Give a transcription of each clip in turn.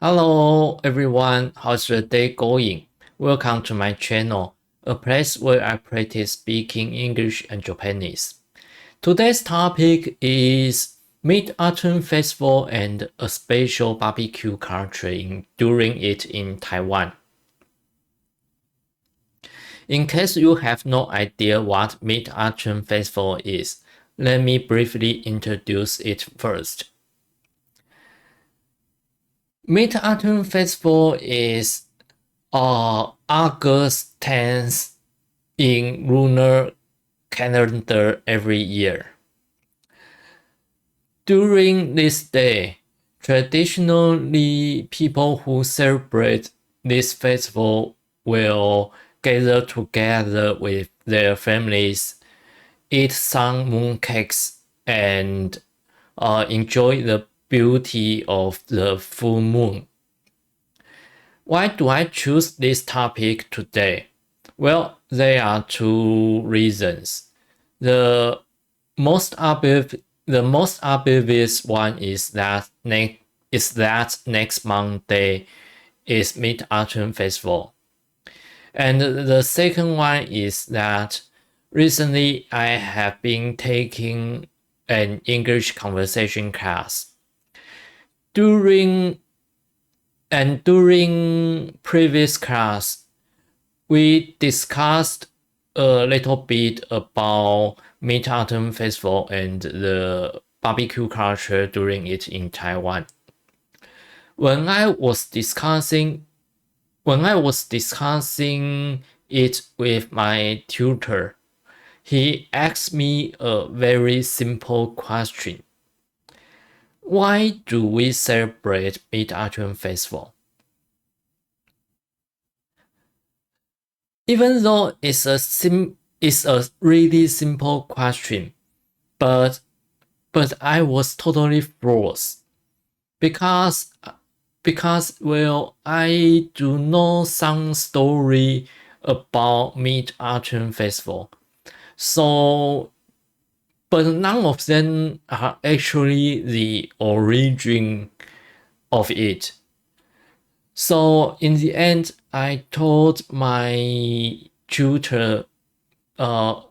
Hello everyone, how's your day going? Welcome to my channel, a place where I practice speaking English and Japanese. Today's topic is Mid-Autumn Festival and a special barbecue culture during it in Taiwan. In case you have no idea what Mid-Autumn Festival is, let me briefly introduce it first. Mid-Autumn Festival is August 10th in lunar calendar every year. During this day, traditionally people who celebrate this festival will gather together with their families, eat some mooncakes, and enjoy the beauty of the full moon. Why do I choose this topic today? Well, there are two reasons. The most obvious, the most obvious one is that next Monday is Mid-Autumn Festival, and the second one is that recently I have been taking an English conversation class. During previous class, we discussed a little bit about Mid-Autumn Festival and the barbecue culture during it in Taiwan. When I was discussing it with my tutor, he asked me a very simple question. Why do we celebrate Mid-Autumn Festival? Even though it's a really simple question, but I was totally froze because well, I do know some story about Mid-Autumn Festival, so but none of them are actually the origin of it. So in the end, I told my tutor a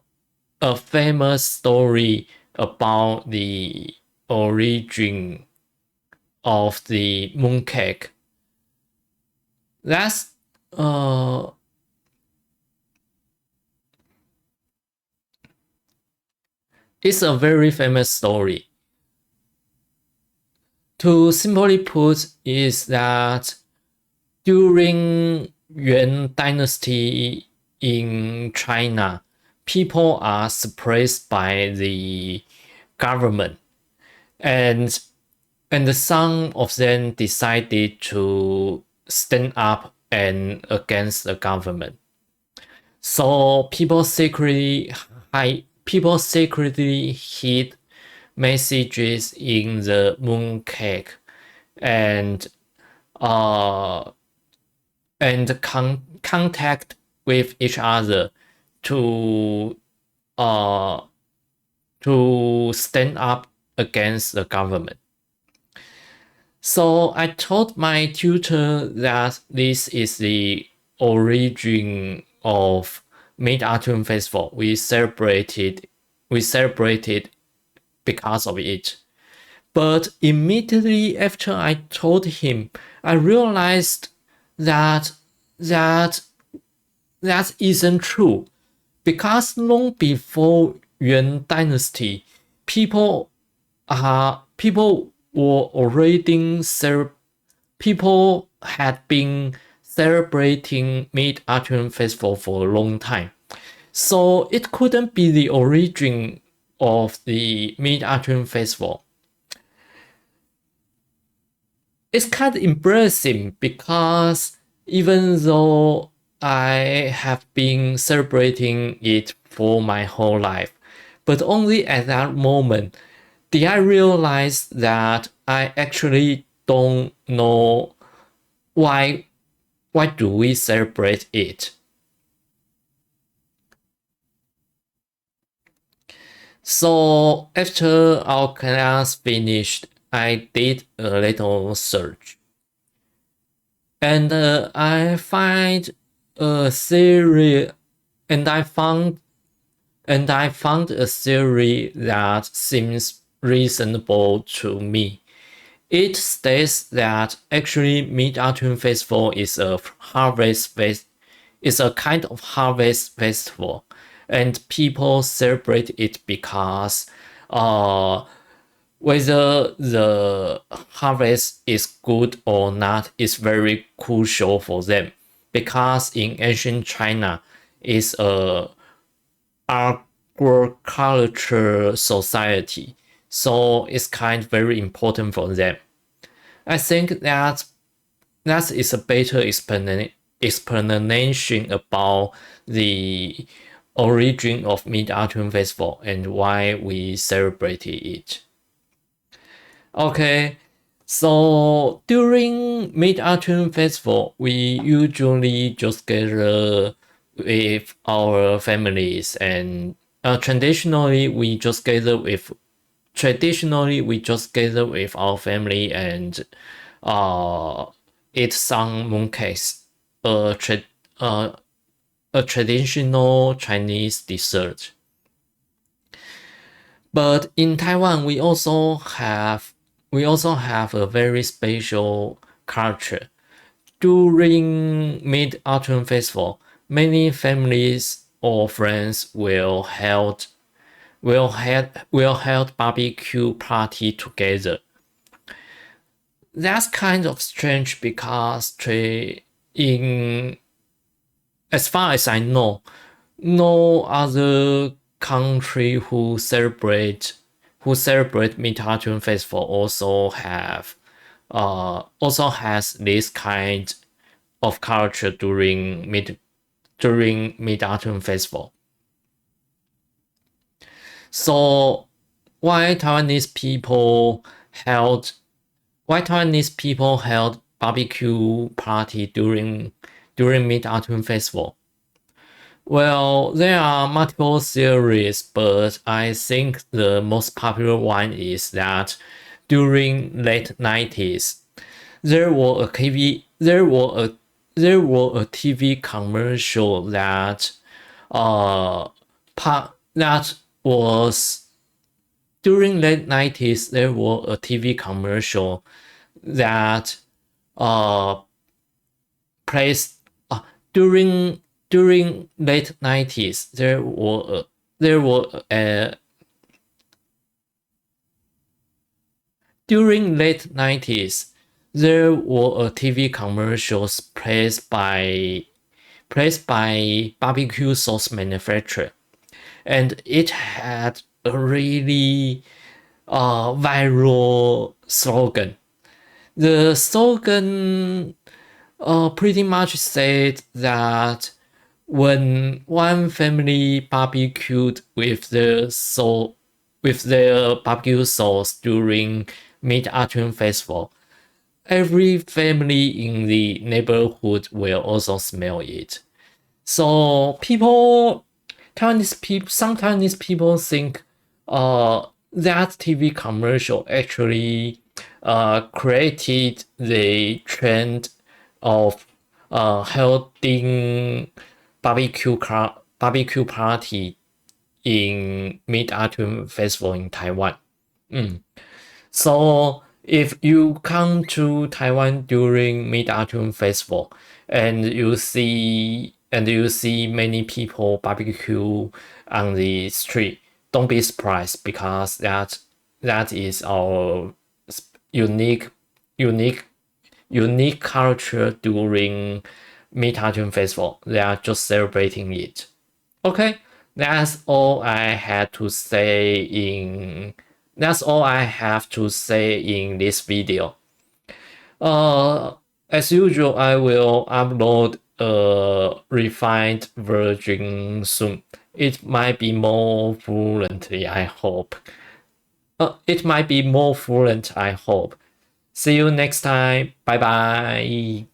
famous story about the origin of the mooncake. That's it's a very famous story. To simply put, is that during Yuan Dynasty in China, people are suppressed by the government, and some of them decided to stand up and against the government. So people secretly hid messages in the mooncake and uh contact with each other to uh stand up against the government. So I told my tutor that this is the origin of Mid-Autumn Festival. We celebrated because of it. But immediately after I told him, I realized that that that isn't true, because long before Yuan Dynasty, people were already people had been celebrating Mid-Autumn Festival for a long time. So it couldn't be the origin of the Mid-Autumn Festival. It's kind of embarrassing because even though I have been celebrating it for my whole life, but only at that moment did I realize that I actually don't know why do we celebrate it. So after our class finished, I did a little search. And I find a theory, and I found a theory that seems reasonable to me. It states that actually Mid-Autumn Festival is a kind of harvest festival, and people celebrate it because uh, whether the harvest is good or not is very crucial for them, because in ancient China is a agriculture society, so it's kind of very important for them. I think that is a better explanation about the origin of Mid-Autumn Festival and why we celebrated it. Okay, so during Mid-Autumn Festival, we usually just gather with our families, and traditionally we just gather with our family and uh eat some mooncakes, a tra- uh, a traditional Chinese dessert. But in Taiwan, we also have a very special culture. During Mid Autumn Festival, many families or friends will held barbecue party together. That's kind of strange because in as far as I know, no other country who celebrate Mid-Autumn Festival also has this kind of culture during Mid-Autumn Festival. So why Taiwanese people held barbecue party during Mid-Autumn Festival? Well, there are multiple theories, but I think the most popular one is that during late 90s, there were a TV commercial uh that was during late 90s. There were a TV commercial that uh placed during during late 90s. There were during late 90s there were a TV commercials placed by barbecue sauce manufacturer, and it had a really viral slogan. The slogan pretty much said that when one family barbecued with their barbecue sauce during Mid-Autumn Festival, every family in the neighborhood will also smell it. So some Taiwanese people think that TV commercial actually created the trend of holding barbecue party in Mid-Autumn Festival in Taiwan. So if you come to Taiwan during Mid-Autumn Festival and you see many people barbecue on the street, don't be surprised because that is our unique unique unique culture during Mid-Autumn Festival. They are just celebrating it. Okay, that's all I had to say in that's all I have to say in this video. As usual, I will upload a refined version soon. It might be more fluently, I hope. It might be more fluent, I hope. See you next time. Bye bye.